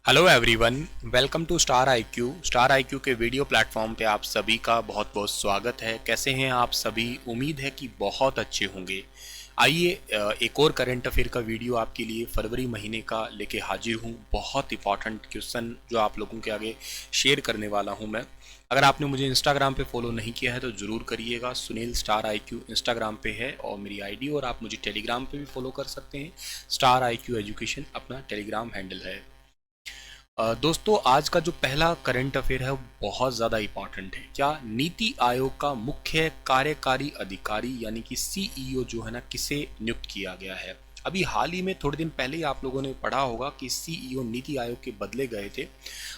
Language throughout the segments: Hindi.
Hello everyone, welcome to Star IQ. Star IQ के वीडियो प्लेटफॉर्म पे आप सभी का बहुत बहुत स्वागत है। कैसे हैं आप सभी? उम्मीद है कि बहुत अच्छे होंगे। आइए एक और करंट अफेयर का वीडियो आपके लिए फरवरी महीने का लेके हाजिर हूँ। बहुत इंपॉर्टेंट क्वेश्चन जो आप लोगों के आगे शेयर करने वाला हूँ मैं। अगर आपने मुझे इंस्टाग्राम पे फॉलो नहीं किया है तो ज़रूर करिएगा। सुनील स्टार आईक्यू इंस्टाग्राम पे है और मेरी आईडी, और आप मुझे टेलीग्राम पे भी फॉलो कर सकते हैं। स्टार आईक्यू एजुकेशन अपना टेलीग्राम हैंडल है। दोस्तों, आज का जो पहला करंट अफेयर है वो बहुत ज़्यादा इम्पॉर्टेंट है। क्या नीति आयोग का मुख्य कार्यकारी अधिकारी यानी कि सीईओ जो है ना, किसे नियुक्त किया गया है? अभी हाल ही में थोड़े दिन पहले ही आप लोगों ने पढ़ा होगा कि सीईओ नीति आयोग के बदले गए थे।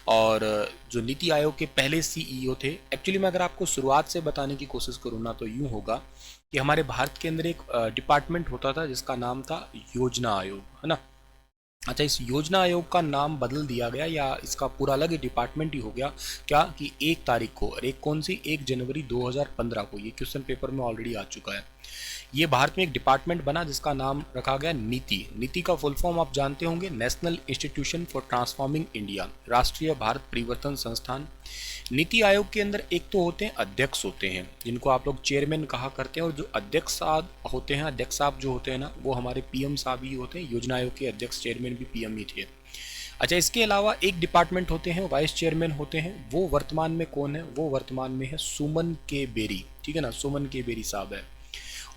और जो नीति आयोग के पहले सीईओ थे, एक्चुअली मैं अगर आपको शुरुआत से बताने की कोशिश करूँ ना तो यूँ होगा कि हमारे भारत के अंदर एक डिपार्टमेंट होता था जिसका नाम था योजना आयोग, है ना। अच्छा, इस योजना आयोग का नाम बदल दिया गया या इसका पूरा अलग ही डिपार्टमेंट ही हो गया। क्या कि 1 तारीख को, और एक कौन सी, 1 जनवरी 2015 को, ये क्वेश्चन पेपर में ऑलरेडी आ चुका है। ये भारत में एक डिपार्टमेंट बना जिसका नाम रखा गया नीति। नीति का फुल फॉर्म आप जानते होंगे, national institution for transforming India, राष्ट्रीय भारत परिवर्तन संस्थान। नीति आयोग के अंदर एक तो होते हैं अध्यक्ष, होते हैं जिनको आप लोग चेयरमैन कहा करते हैं, और जो अध्यक्ष साहब होते हैं, अध्यक्ष साहब जो होते हैं ना, वो हमारे पीएम साहब ही होते हैं। योजना आयोग के अध्यक्ष चेयरमैन भी पीएम ही थे। अच्छा, इसके अलावा एक डिपार्टमेंट होते हैं, वाइस चेयरमैन होते हैं। वो वर्तमान में कौन है? वो वर्तमान में है सुमन के बेरी, ठीक है ना, सुमन के बेरी साहब है।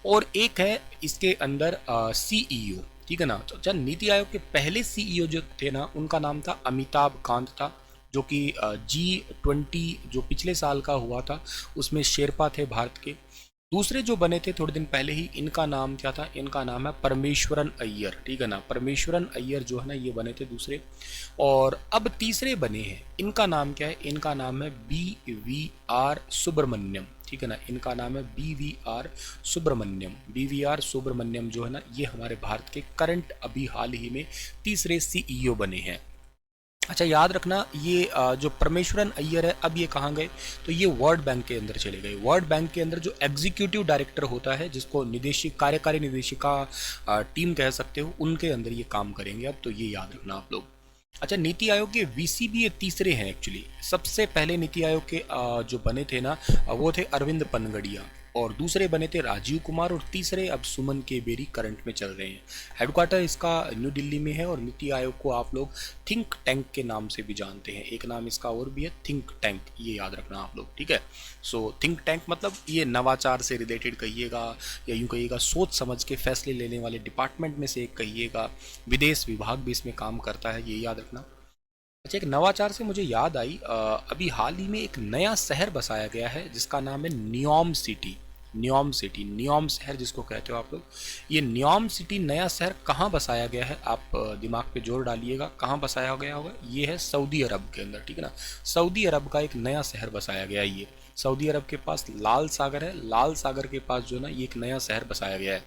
और एक है इसके अंदर सीईओ, ठीक है ना। तो अच्छा, नीति आयोग के पहले सीईओ जो थे ना, उनका नाम था अमिताभ कांत था, जो कि G20 जो पिछले साल का हुआ था उसमें शेरपा थे भारत के। दूसरे जो बने थे थोड़े दिन पहले ही, इनका नाम क्या था? इनका नाम है परमेश्वरन अय्यर, ठीक है ना। परमेश्वरन अय्यर जो है ना, ये बने थे दूसरे। और अब तीसरे बने हैं, इनका नाम क्या है? इनका नाम है BVR सुब्रमण्यम, ठीक है ना। इनका नाम है BVR सुब्रमण्यम। BVR सुब्रमण्यम जो है ना, ये हमारे भारत के करंट अभी हाल ही में तीसरे सीईओ बने हैं। अच्छा, याद रखना, ये जो परमेश्वरन अय्यर है, अब ये कहाँ गए? तो ये वर्ल्ड बैंक के अंदर चले गए। वर्ल्ड बैंक के अंदर जो एग्जीक्यूटिव डायरेक्टर होता है, जिसको निदेशक, कार्यकारी निदेशिका टीम कह सकते हो, उनके अंदर ये काम करेंगे अब। तो ये याद रखना आप लोग। अच्छा, नीति आयोग के वीसी भी ये तीसरे हैं एक्चुअली। सबसे पहले नीति आयोग के जो बने थे ना, वो थे अरविंद पनगड़िया, और दूसरे बने थे राजीव कुमार, और तीसरे अब सुमन के बेरी करंट में चल रहे हैं। हेडक्वार्टर इसका न्यू दिल्ली में है, और नीति आयोग को आप लोग थिंक टैंक के नाम से भी जानते हैं। एक नाम इसका और भी है, थिंक टैंक, ये याद रखना आप लोग, ठीक है। सो थिंक टैंक मतलब ये नवाचार से रिलेटेड कहिएगा, या यूँ कहिएगा सोच समझ के फैसले लेने वाले डिपार्टमेंट में से एक कहिएगा। विदेश विभाग भी इसमें काम करता है, ये याद रखना। अच्छा, एक नवाचार से मुझे याद आई, अभी हाल ही में एक नया शहर बसाया गया है जिसका नाम है न्योम सिटी। न्योम सिटी, न्योम शहर जिसको कहते हो आप लोग, ये न्योम सिटी नया शहर कहाँ बसाया गया है? आप दिमाग पे जोर डालिएगा, कहाँ बसाया गया होगा? ये है सऊदी अरब के अंदर, ठीक है ना। सऊदी अरब का एक नया शहर बसाया गया है ये। सऊदी अरब के पास लाल सागर है, लाल सागर के पास जो है ना, ये एक नया शहर बसाया गया है।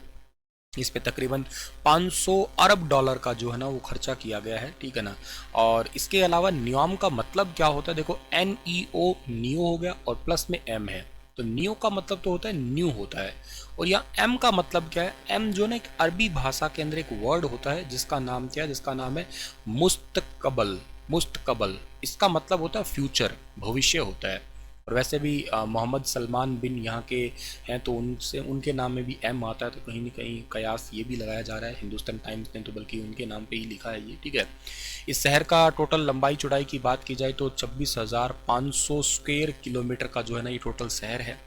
इस पे तकरीबन 500 अरब डॉलर का जो है ना वो खर्चा किया गया है, ठीक है ना। और इसके अलावा न्योम का मतलब क्या होता है? देखो, NEO न्यू हो गया, और प्लस में M है। तो न्यू का मतलब तो होता है न्यू होता है, और यहाँ M का मतलब क्या है? M जो ना एक अरबी भाषा के अंदर एक वर्ड होता है जिसका नाम क्या है? जिसका नाम है मुस्तकबल। मुस्तकबल, इसका मतलब होता है फ्यूचर, भविष्य होता है। और वैसे भी मोहम्मद सलमान बिन यहाँ के हैं, तो उनसे, उनके नाम में भी M आता है, तो कहीं ना कहीं कयास ये भी लगाया जा रहा है। हिंदुस्तान टाइम्स ने तो बल्कि उनके नाम पे ही लिखा है ये, ठीक है। इस शहर का टोटल लंबाई चौड़ाई की बात की जाए तो 26,500 स्क्वायर किलोमीटर का जो है ना ये टोटल शहर है।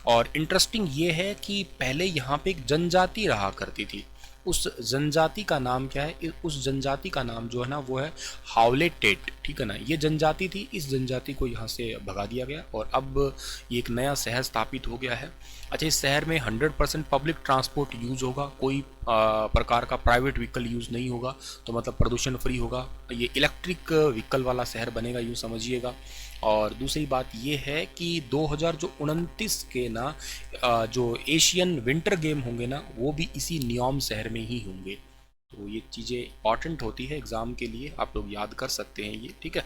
और इंटरेस्टिंग ये है कि पहले यहाँ पे एक जनजाति रहा करती थी। उस जनजाति का नाम क्या है? उस जनजाति का नाम जो है ना वो है हावले टेट, ठीक है ना। ये जनजाति थी, इस जनजाति को यहाँ से भगा दिया गया, और अब ये एक नया शहर स्थापित हो गया है। अच्छा, इस शहर में 100% पब्लिक ट्रांसपोर्ट यूज़ होगा, कोई प्रकार का प्राइवेट व्हीकल यूज़ नहीं होगा, तो मतलब प्रदूषण फ्री होगा। ये इलेक्ट्रिक व्हीकल वाला शहर बनेगा, यूँ समझिएगा। और दूसरी बात ये है कि 2029 के ना जो एशियन विंटर गेम होंगे ना, वो भी इसी न्योम शहर में ही होंगे। तो ये चीज़ें इंपॉर्टेंट होती है एग्ज़ाम के लिए, आप लोग याद कर सकते हैं ये, ठीक है।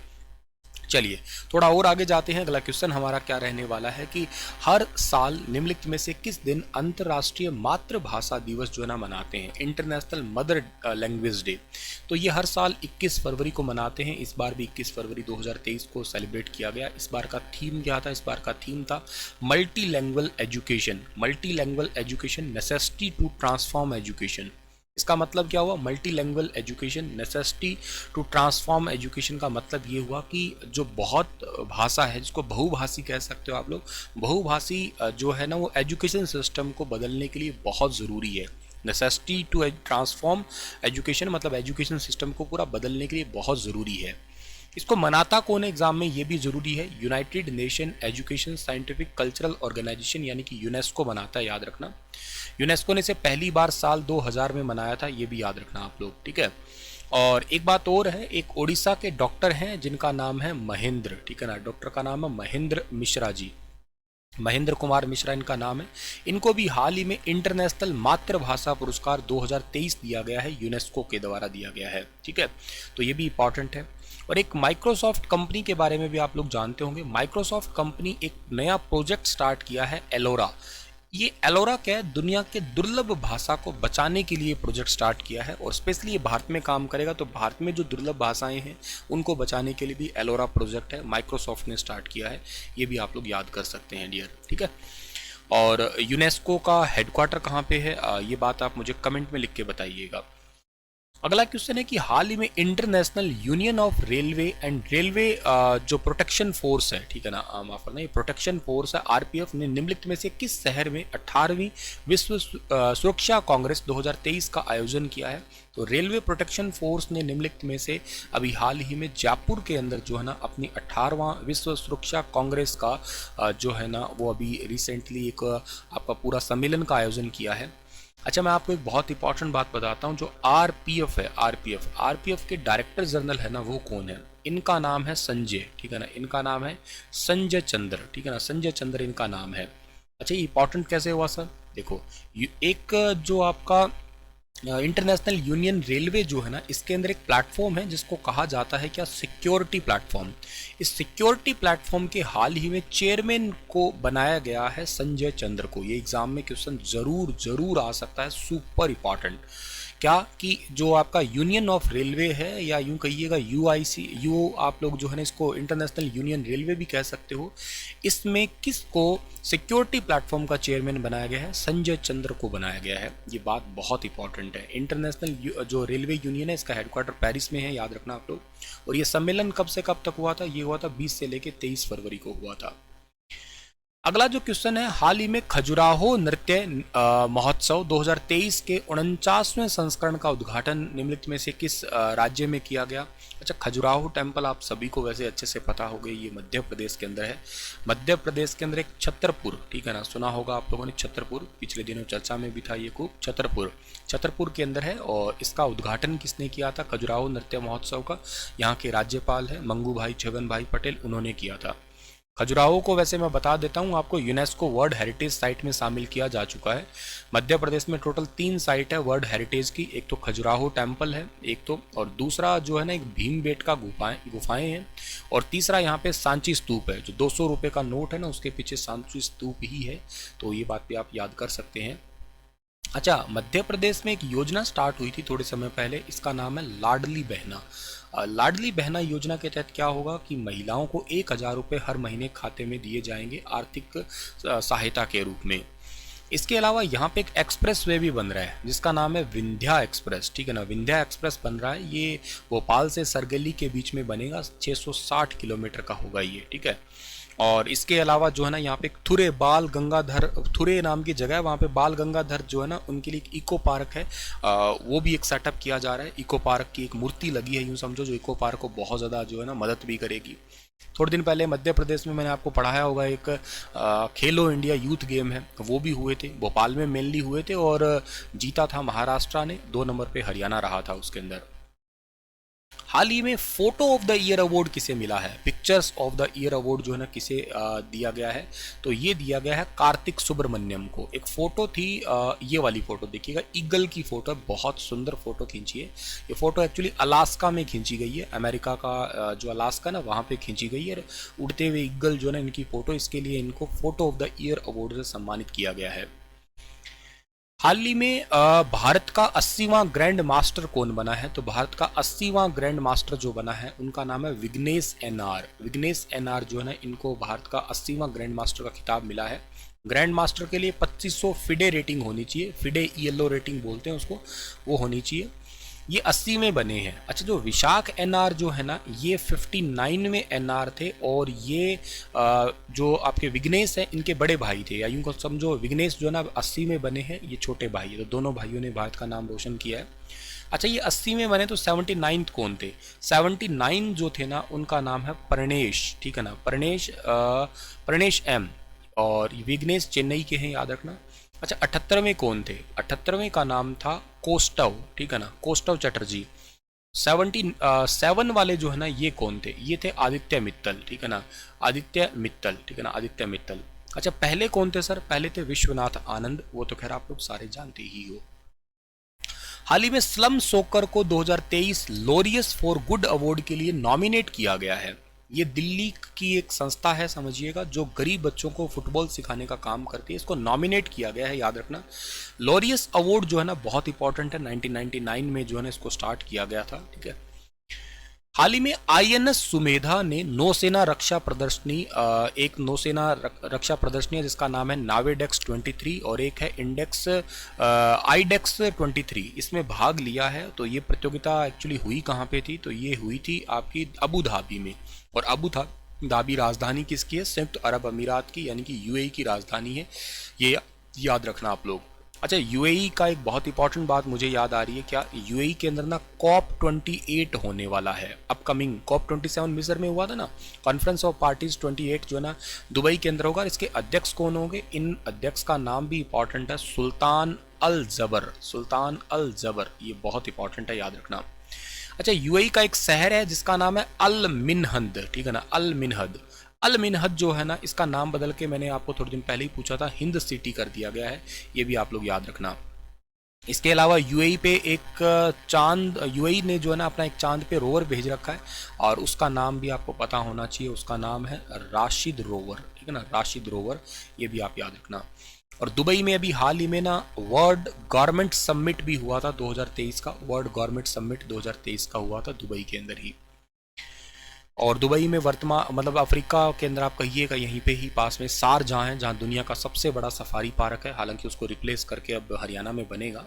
चलिए थोड़ा और आगे जाते हैं। अगला क्वेश्चन हमारा क्या रहने वाला है कि हर साल निम्नलिखित में से किस दिन अंतर्राष्ट्रीय मातृभाषा दिवस जो है ना मनाते हैं, इंटरनेशनल मदर लैंग्वेज डे। तो ये हर साल 21 फरवरी को मनाते हैं। इस बार भी 21 फरवरी 2023 को सेलिब्रेट किया गया। इस बार का थीम क्या था? इस बार का थीम था multilanguage education. Multilanguage education necessity to transform education. इसका मतलब क्या हुआ? Multilanguage education necessity to transform education का मतलब ये हुआ कि जो बहुत भाषा है, जिसको बहुभाषी कह सकते हो आप लोग, बहुभाषी जो है ना वो एजुकेशन सिस्टम को बदलने के लिए बहुत ज़रूरी है। नेसेसिटी टू ट्रांसफॉर्म एजुकेशन मतलब एजुकेशन सिस्टम को पूरा बदलने के लिए बहुत ज़रूरी है। इसको मनाता कौन है एग्जाम में, ये भी जरूरी है। United Nation education scientific cultural organisation यानी कि यूनेस्को मनाता है, याद रखना। यूनेस्को ने इसे पहली बार साल 2000 में मनाया था, ये भी याद रखना आप लोग, ठीक है। और एक बात और है, एक ओडिशा के डॉक्टर हैं जिनका नाम है महेंद्र, ठीक है ना, डॉक्टर का नाम है महेंद्र मिश्रा जी, महेंद्र कुमार मिश्रा इनका नाम है। इनको भी हाल ही में इंटरनेशनल मातृभाषा पुरस्कार 2023 दिया गया है, यूनेस्को के द्वारा दिया गया है, ठीक है। तो ये भी इंपॉर्टेंट है। और एक माइक्रोसॉफ्ट कंपनी के बारे में भी आप लोग जानते होंगे। माइक्रोसॉफ्ट कंपनी एक नया प्रोजेक्ट स्टार्ट किया है, एलोरा। ये एलोरा क्या है? दुनिया के दुर्लभ भाषा को बचाने के लिए प्रोजेक्ट स्टार्ट किया है और स्पेशली ये भारत में काम करेगा। तो भारत में जो दुर्लभ भाषाएं हैं उनको बचाने के लिए भी एलोरा प्रोजेक्ट है, माइक्रोसॉफ्ट ने स्टार्ट किया है। ये भी आप लोग याद कर सकते हैं डियर, ठीक है। और यूनेस्को का हेडक्वार्टर कहाँ पे है, ये बात आप मुझे कमेंट में लिख के बताइएगा। अगला क्वेश्चन है कि हाल ही में international union of railway and railway जो प्रोटेक्शन फोर्स है, ठीक है ना, माफ करना, ये प्रोटेक्शन फोर्स है आरपीएफ ने निम्नलिखित में से किस शहर में 18वीं विश्व सुरक्षा कांग्रेस 2023 का आयोजन किया है। तो रेलवे प्रोटेक्शन फोर्स ने निम्नलिखित में से अभी हाल ही में जयपुर के अंदर जो है ना अपनी 18वां विश्व सुरक्षा कांग्रेस का जो है ना वो अभी रिसेंटली एक आपका पूरा सम्मेलन का आयोजन किया है। अच्छा, मैं आपको एक बहुत इंपॉर्टेंट बात बताता हूँ। जो आरपीएफ है, आरपीएफ के डायरेक्टर जनरल है ना वो कौन है? इनका नाम है संजय, ठीक है ना, इनका नाम है संजय चंद्र, ठीक है ना, संजय चंद्र इनका नाम है। अच्छा, ये इंपॉर्टेंट कैसे हुआ सर? देखो, एक जो आपका इंटरनेशनल यूनियन रेलवे जो है ना, इसके अंदर एक प्लेटफॉर्म है जिसको कहा जाता है क्या? Security platform. इस सिक्योरिटी प्लेटफॉर्म के हाल ही में चेयरमैन को बनाया गया है संजय चंद्र को। ये एग्जाम में क्वेश्चन जरूर जरूर आ सकता है, सुपर इंपॉर्टेंट। क्या कि जो आपका यूनियन ऑफ रेलवे है या यूं कहिएगा यूआईसी, आप लोग जो है ना इसको इंटरनेशनल यूनियन रेलवे भी कह सकते हो, इसमें किसको सिक्योरिटी प्लेटफॉर्म का चेयरमैन बनाया गया है? संजय चंद्र को बनाया गया है। ये बात बहुत इंपॉर्टेंट है। इंटरनेशनल जो रेलवे यूनियन है इसका हेडक्वार्टर पेरिस में है, याद रखना आप लोग। और ये सम्मेलन कब से कब तक हुआ था? ये हुआ था 20 से लेकर 23 फरवरी को हुआ था। अगला जो क्वेश्चन है, हाल ही में खजुराहो नृत्य महोत्सव 2023 के 49वें संस्करण का उद्घाटन निम्नलिखित में से किस राज्य में किया गया? अच्छा, खजुराहो टेम्पल आप सभी को वैसे अच्छे से पता होगा, ये मध्य प्रदेश के अंदर है। मध्य प्रदेश के अंदर एक छतरपुर, ठीक है ना, सुना होगा आप लोगों ने छतरपुर, पिछले दिनों चर्चा में भी था ये खूब। छतरपुर के अंदर है और इसका उद्घाटन किसने किया था? खजुराहो नृत्य महोत्सव का यहाँ के राज्यपाल है मंगू भाई छगन भाई पटेल, उन्होंने किया था। खजुराहो को वैसे मैं बता देता हूँ आपको, यूनेस्को वर्ल्ड हेरिटेज साइट में शामिल किया जा चुका है। मध्य प्रदेश में टोटल 3 साइट है वर्ल्ड हेरिटेज की। एक तो खजुराहो टेम्पल है एक तो, और दूसरा जो है ना एक भीमबेटका गुफाएं हैं, और तीसरा यहाँ पे सांची स्तूप है। जो 200 रुपये का नोट है ना उसके पीछे सांची स्तूप ही है। तो ये बात भी आप याद कर सकते हैं। अच्छा, मध्य प्रदेश में एक योजना स्टार्ट हुई थी थोड़े समय पहले, इसका नाम है लाडली बहना। लाडली बहना योजना के तहत क्या होगा कि महिलाओं को 1000 रुपये हर महीने खाते में दिए जाएंगे आर्थिक सहायता के रूप में। इसके अलावा यहाँ पे एक एक्सप्रेस वे भी बन रहा है जिसका नाम है विंध्या एक्सप्रेस, ठीक है ना, विंध्या एक्सप्रेस बन रहा है। ये भोपाल से सरगली के बीच में बनेगा, 660 किलोमीटर का होगा ये, ठीक है। और इसके अलावा जो है ना यहाँ पे थुरे बाल गंगाधर, थुरे नाम की जगह है, वहाँ पे बाल गंगाधर जो है ना उनके लिए एक इको पार्क है, वो भी एक सेटअप किया जा रहा है। इको पार्क की एक मूर्ति लगी है यूँ समझो, जो इको पार्क को बहुत ज़्यादा जो है ना मदद भी करेगी। थोड़े दिन पहले मध्य प्रदेश में मैंने आपको पढ़ाया होगा एक खेलो इंडिया यूथ गेम है, वो भी हुए थे, भोपाल में मेनली हुए थे और जीता था महाराष्ट्र ने, 2 नंबर पे हरियाणा रहा था उसके अंदर। हाल ही में photo of the year award किसे मिला है, pictures of the year award जो है ना किसे दिया गया है, तो ये दिया गया है कार्तिक सुब्रमण्यम को। एक फोटो थी, ये वाली फोटो देखिएगा, ईगल की फोटो है, बहुत सुंदर फोटो खींची है। ये फोटो एक्चुअली अलास्का में खींची गई है, अमेरिका का जो अलास्का ना वहाँ पे खींची गई है। उड़ते हुए ईगल जो है ना इनकी फोटो, इसके लिए इनको photo of the year award से सम्मानित किया गया है। हाल ही में भारत का 80वां ग्रैंड मास्टर कौन बना है, तो भारत का 80वां ग्रैंड मास्टर जो बना है उनका नाम है विघ्नेश एनआर। विघ्नेश एनआर जो है ना, इनको भारत का 80वां ग्रैंड मास्टर का खिताब मिला है। ग्रैंड मास्टर के लिए 2500 फिडे रेटिंग होनी चाहिए, फिडे ईएलओ रेटिंग बोलते हैं उसको, वो होनी चाहिए। ये 80 में बने हैं। अच्छा, जो विशाख एनआर जो है ना, ये 59 में एनआर थे, और ये जो आपके विघ्नेश हैं इनके बड़े भाई थे, या यूँ को समझो विघ्नेश जो है ना 80 में बने हैं, ये छोटे भाई है, तो दोनों भाइयों ने भारत का नाम रोशन किया है। अच्छा, ये 80 में बने, तो 79 कौन थे? 79 जो थे ना उनका नाम है प्रणेश, ठीक है ना, प्रणेश एम, और विघ्नेश चेन्नई के हैं, याद रखना। अच्छा, 78वें कौन थे? 78वें का नाम था कोस्टव, ठीक है ना, कोस्टव चटर्जी। 77 वाले जो है ना ये कौन थे? ये थे आदित्य मित्तल, ठीक है ना, आदित्य मित्तल, ठीक है ना, आदित्य मित्तल। अच्छा, पहले कौन थे सर? पहले थे विश्वनाथ आनंद, वो तो खैर आप लोग सारे जानते ही हो। हाल ही में स्लम सोकर को 2023 लोरियस फॉर गुड अवार्ड के लिए नॉमिनेट किया गया है। ये दिल्ली की एक संस्था है, समझिएगा, जो गरीब बच्चों को फुटबॉल सिखाने का काम करती है। इसको नॉमिनेट किया गया है, याद रखना। लोरियस अवार्ड जो है ना बहुत इंपॉर्टेंट है, 1999 में जो है ना इसको स्टार्ट किया गया था, ठीक है। हाल ही में आईएनएस सुमेधा ने नौसेना रक्षा प्रदर्शनी, एक नौसेना रक्षा प्रदर्शनी है जिसका नाम है नावेडेक्स 23, और एक है इंडेक्स आईडेक्स 23, इसमें भाग लिया है। तो ये प्रतियोगिता एक्चुअली हुई कहाँ पे थी? तो ये हुई थी आपकी अबू धाबी में, और अबू धाबी राजधानी किसकी है? संयुक्त अरब अमीरात की, यानी कि यूएई की राजधानी है, ये याद रखना आप लोग। अच्छा, यूएई का एक बहुत इंपॉर्टेंट बात मुझे याद आ रही है, क्या यूएई के अंदर ना COP 28 होने वाला है अपकमिंग। COP 27 मिस्र में हुआ था ना, कॉन्फ्रेंस ऑफ पार्टीज 28 जो है ना दुबई के अंदर होगा। इसके अध्यक्ष कौन होंगे? इन अध्यक्ष का नाम भी इंपॉर्टेंट है, सुल्तान अल जबर, सुल्तान अल जबर, ये बहुत इंपॉर्टेंट है, याद रखना। अच्छा, यूएई का एक शहर है जिसका नाम है अल मिनहद, ठीक है ना, अल मिनहद। अल मिनहद जो है ना, इसका नाम बदल के मैंने आपको थोड़े दिन पहले ही पूछा था, हिंद सिटी कर दिया गया है, ये भी आप लोग याद रखना। इसके अलावा यूएई पे एक चांद, यूएई ने जो है ना अपना एक चांद पे रोवर भेज रखा है, और उसका नाम भी आपको पता होना चाहिए, उसका नाम है राशिद रोवर, ठीक है ना, राशिद रोवर, ये भी आप याद रखना। और दुबई में अभी हाल ही में ना वर्ल्ड गवर्नमेंट समिट भी हुआ था 2023 का, वर्ल्ड गवर्नमेंट समिट 2023 का हुआ था दुबई के अंदर ही। और दुबई में वर्तमान मतलब अफ्रीका के अंदर आप कहिएगा यहीं पे ही पास में शारजाह है, जहाँ दुनिया का सबसे बड़ा सफारी पार्क है, हालांकि उसको रिप्लेस करके अब हरियाणा में बनेगा।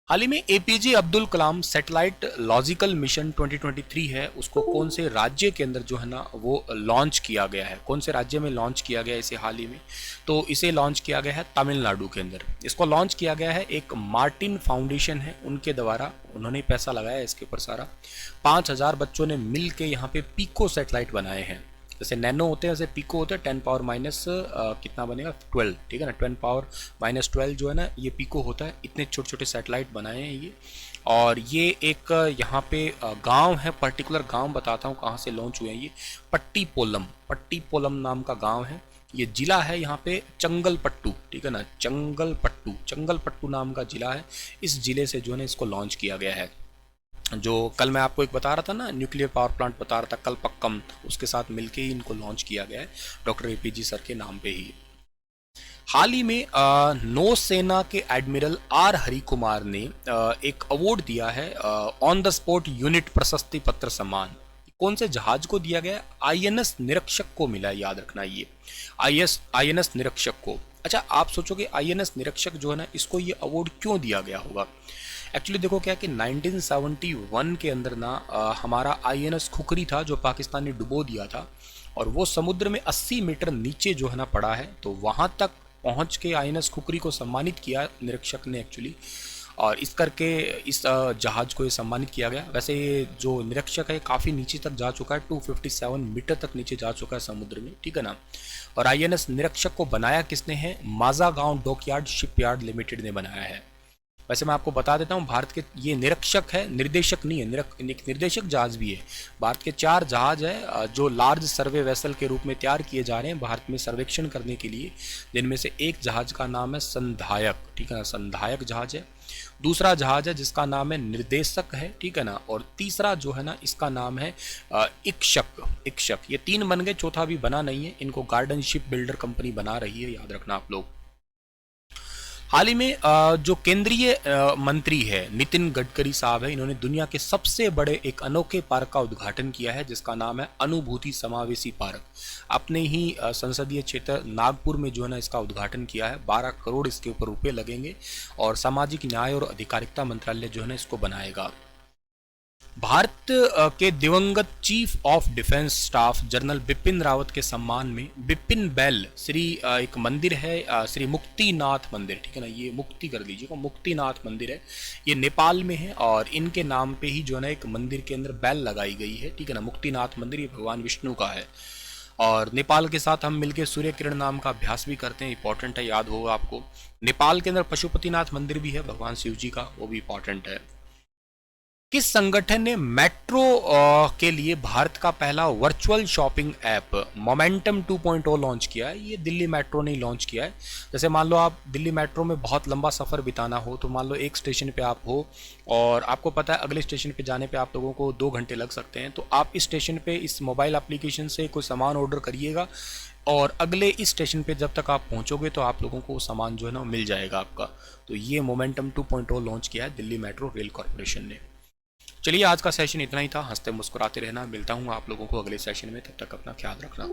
हाल ही में APJ Abdul Kalam satellite logical mission 2023 है, उसको कौन से राज्य के अंदर जो है ना वो लॉन्च किया गया है? कौन से राज्य में लॉन्च किया गया है इसे हाल ही में? तो इसे लॉन्च किया गया है तमिलनाडु के अंदर। इसको लॉन्च किया गया है, एक मार्टिन फाउंडेशन है उनके द्वारा, उन्होंने पैसा लगाया है इसके ऊपर सारा। 5000 बच्चों ने मिल के यहाँ पे पिको सैटेलाइट बनाए हैं, जैसे नैनो होते हैं वैसे पिको होते हैं, 10 पावर माइनस कितना बनेगा 12, ठीक है ना, 10 पावर माइनस 12 जो है ना ये पिको होता है। इतने छोटे छोटे सैटेलाइट बनाए हैं ये, और ये एक यहाँ पे गांव है, पर्टिकुलर गांव बताता हूँ कहाँ से लॉन्च हुए हैं ये, पट्टीपोलम, पट्टीपोलम नाम का गांव है। ये जिला है यहाँ पे चंगलपट्टू, ठीक है ना, चंगलपट्टू, चंगलपट्टू नाम का जिला है। इस जिले से जो है ना इसको लॉन्च किया गया है। जो कल मैं आपको एक बता रहा था ना, न्यूक्लियर पावर प्लांट बता रहा था कलपक्कम, उसके साथ मिलके ही इनको लॉन्च किया गया है, डॉक्टर एपीजे सर के नाम पे ही। हाल ही में नौसेना के एडमिरल आर हरि कुमार ने एक अवार्ड दिया है, ऑन द स्पॉट यूनिट प्रशस्ति पत्र सम्मान। कौन से जहाज को दिया गया है? आईएनएस निरीक्षक को मिला है, याद रखना ये आईएनएस निरीक्षक को। अच्छा, आप सोचोगे आईएनएस निरीक्षक जो है ना इसको ये अवार्ड क्यों दिया गया होगा? एक्चुअली देखो क्या कि 1971 के अंदर ना हमारा आईएनएस खुखरी था जो पाकिस्तान ने डुबो दिया था, और वो समुद्र में 80 मीटर नीचे जो है ना पड़ा है, तो वहाँ तक पहुँच के आईएनएस खुखरी को सम्मानित किया निरीक्षक ने एक्चुअली, और इस करके इस जहाज को ये सम्मानित किया गया। वैसे ये जो निरीक्षक है काफ़ी नीचे तक जा चुका है, 257 मीटर तक नीचे जा चुका है समुद्र में, ठीक है ना। और आईएनएस निरीक्षक को बनाया किसने है? माजागांव डॉकयार्ड शिपयार्ड लिमिटेड ने बनाया है। वैसे मैं आपको बता देता हूँ, भारत के ये निरीक्षक है, निर्देशक नहीं है, एक निर्देशक जहाज भी है। भारत के 4 जहाज है जो लार्ज सर्वे वेसल के रूप में तैयार किए जा रहे हैं भारत में सर्वेक्षण करने के लिए, जिनमें से एक जहाज का नाम है संधायक, ठीक है ना, संधायक जहाज है। दूसरा जहाज है जिसका नाम है निर्देशक है, ठीक है ना, और तीसरा जो है ना इसका नाम है इक्षक। ये 3 बन गए, चौथा भी बना नहीं है। इनको गार्डन शिप बिल्डर कंपनी बना रही है, याद रखना आप लोग। हाल ही में जो केंद्रीय मंत्री है नितिन गडकरी साहब है, इन्होंने दुनिया के सबसे बड़े एक अनोखे पार्क का उद्घाटन किया है जिसका नाम है अनुभूति समावेशी पार्क। अपने ही संसदीय क्षेत्र नागपुर में जो है ना इसका उद्घाटन किया है। 12 करोड़ इसके ऊपर रुपए लगेंगे और सामाजिक न्याय और अधिकारिता मंत्रालय जो है ना इसको बनाएगा। भारत के दिवंगत chief of defence staff general Bipin Rawat के सम्मान में बिपिन बैल श्री एक मंदिर है श्री मुक्तिनाथ मंदिर, ठीक है ना, ये मुक्ति कर दीजिएगा, मुक्तिनाथ मंदिर है, ये नेपाल में है और इनके नाम पे ही जो है ना एक मंदिर के अंदर बैल लगाई गई है, ठीक है ना। मुक्तिनाथ मंदिर ये भगवान विष्णु का है और नेपाल के साथ हम मिलकर सूर्य किरण नाम का अभ्यास भी करते हैं, इंपॉर्टेंट है, याद होगा आपको। नेपाल के अंदर पशुपतिनाथ मंदिर भी है भगवान शिव जी का, वो भी इंपॉर्टेंट है। किस संगठन ने मेट्रो के लिए भारत का पहला virtual shopping app momentum 2.0 launch किया है? ये दिल्ली मेट्रो ने लॉन्च किया है। जैसे मान लो आप दिल्ली मेट्रो में बहुत लंबा सफ़र बिताना हो, तो मान लो एक स्टेशन पे आप हो और आपको पता है अगले स्टेशन पे जाने पे आप लोगों को 2 घंटे लग सकते हैं, तो आप इस स्टेशन पे इस मोबाइल एप्लीकेशन से कोई सामान ऑर्डर करिएगा और अगले इस स्टेशन पे जब तक आप पहुंचोगे तो आप लोगों को वो सामान जो है ना मिल जाएगा आपका। तो ये मोमेंटम 2.0 लॉन्च किया है दिल्ली मेट्रो रेल कॉरपोरेशन ने। चलिए आज का सेशन इतना ही था। हंसते मुस्कुराते रहना। मिलता हूँ आप लोगों को अगले सेशन में, तब तक अपना ख्याल रखना।